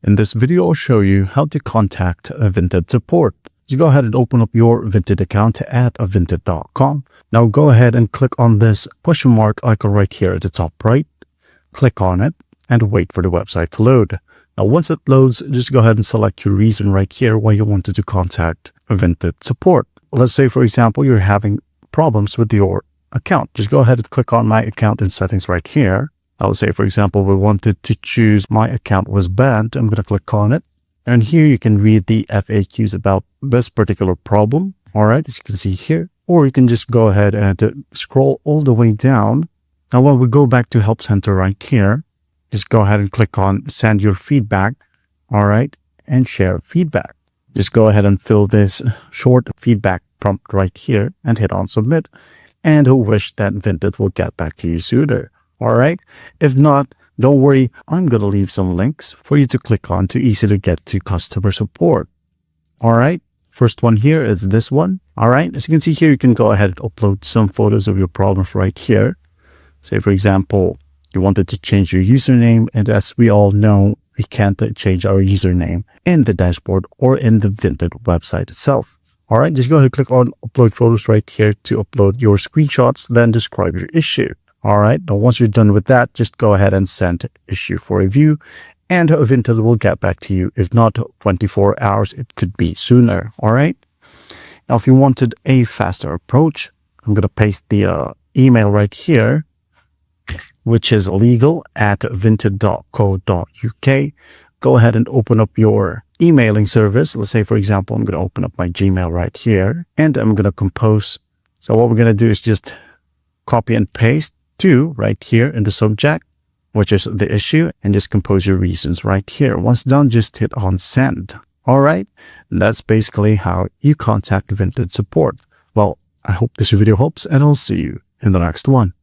In this video, I'll show you how to contact a Vinted support. You go ahead and open up your Vinted account at vinted.com. Now go ahead and click on this question mark icon right here at the top right. Click on it and wait for the website to load. Now once it loads, just go ahead and select your reason right here why you wanted to contact a Vinted support. Let's say, for example, you're having problems with your account. Just go ahead and click on my account in settings right here. I'll say, for example, we wanted to choose my account was banned. I'm going to click on it. And here you can read the FAQs about this particular problem. All right, as you can see here, or you can just go ahead and scroll all the way down. Now, when we go back to Help Center right here, just go ahead and click on send your feedback. All right, and share feedback. Just go ahead and fill this short feedback prompt right here and hit on submit. And who wish that Vinted will get back to you sooner. All right. If not, don't worry. I'm going to leave some links for you to click on to easily get to customer support. All right. First one here is this one. All right. As you can see here, you can go ahead and upload some photos of your problems right here. Say, for example, you wanted to change your username. And as we all know, we can't change our username in the dashboard or in the Vinted website itself. All right. Just go ahead and click on upload photos right here to upload your screenshots, then describe your issue. All right. Now, once you're done with that, just go ahead and send issue for review and Vinted will get back to you. If not 24 hours, it could be sooner. All right. Now, if you wanted a faster approach, I'm going to paste the email right here, which is legal@vinted.co.uk. Go ahead and open up your emailing service. Let's say, for example, I'm going to open up my Gmail right here and I'm going to compose. So what we're going to do is just copy and paste to right here in the subject, which is the issue, and just compose your reasons right here. Once done, just hit on send. All right. And that's basically how you contact Vinted support. Well, I hope this video helps and I'll see you in the next one.